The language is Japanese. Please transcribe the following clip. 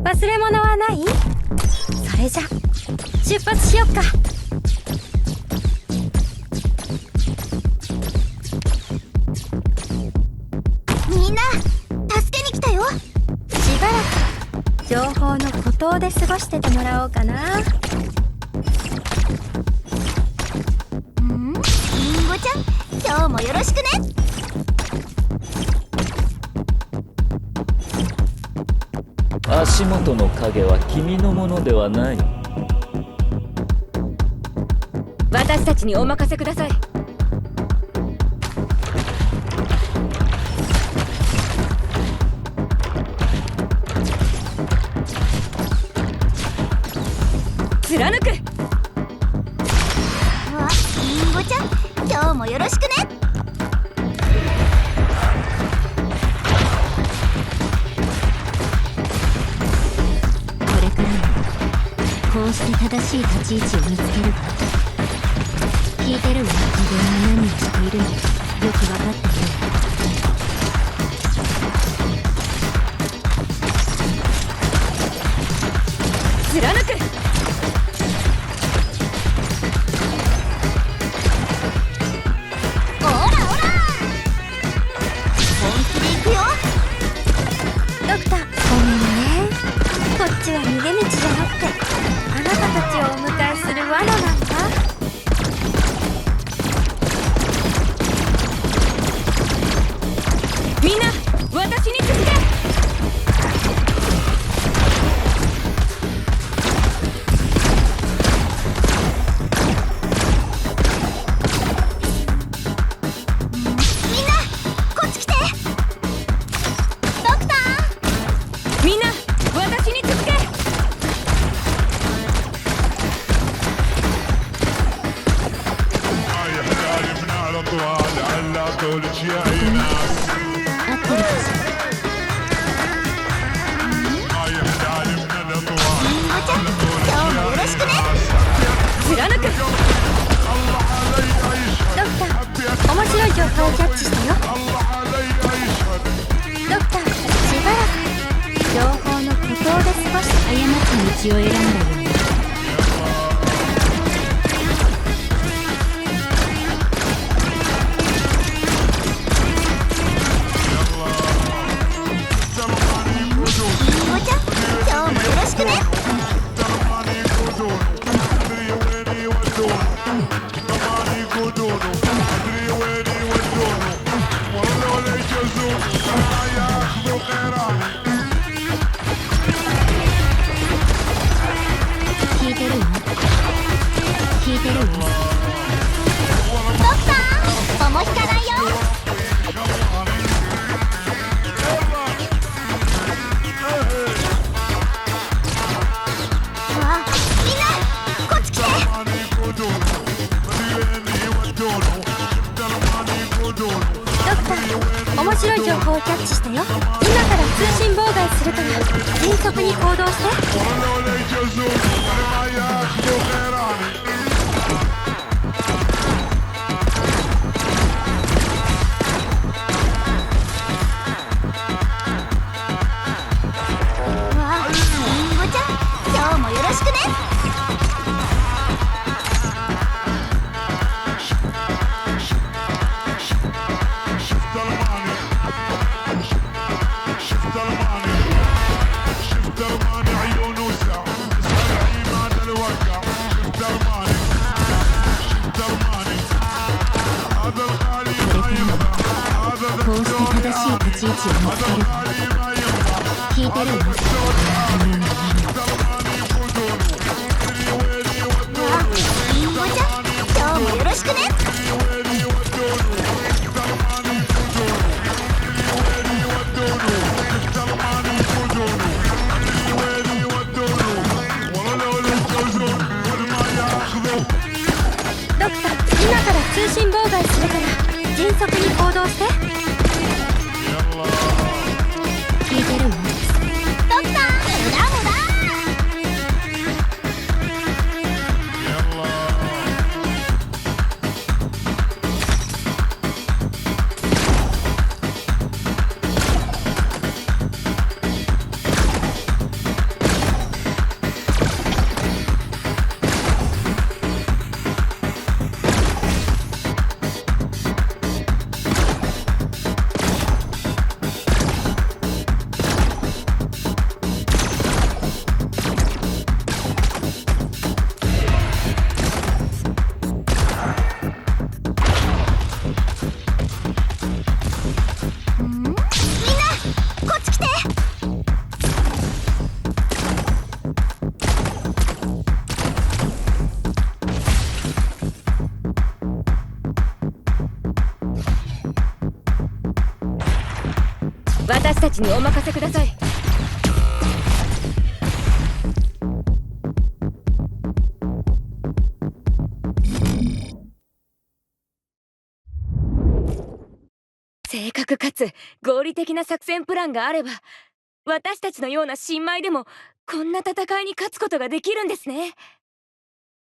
忘れ物はない？それじゃ出発しよっか。みんな助けに来たよ。しばらく情報の孤島で過ごしててもらおうかな。りんごちゃん、今日もよろしくね。足元の影は君のものではない。私たちにお任せください。貫く。りんごちゃん、今日もよろしくね。これからもこうして正しい立ち位置を見つけるわ。聞いてるわ。自分が何をしているのかよく分かっている。貫く。オラオラ、本気で行くよ。ドクター、ごめんね。こっちは逃げ道じゃなくてあなたたちをお迎えする罠なんだ。みんな私に続け。みんなこっち来て。ドクター、みんな私に続け。合ってるかしら。りんごちゃん、今日もよろしくね。貫く。ドクター、面白い情報をキャッチしたよ。ドクター、しばらく情報の孤島で過ごし、過ち道を選んだように。りんごちゃん、今日もよろしくね。聞いてるわ。聞いてるわ。ドクター、桃引かないよ。みんなこっち来て。ドクター、面白い情報をキャッチしたよ。今から通信妨害するから迅速に行動して。りんごちゃん、今日もよろしくね。こうして正しい立ち位置を見つけるわ。聞いてるわ。りんごちゃん、今日もよろしくね。ドクター、今から通信妨害するから迅速に行動して。聞いてるわ。ドクター、無駄無駄。私たちにお任せください。正確かつ合理的な作戦プランがあれば、私たちのような新米でもこんな戦いに勝つことができるんですね。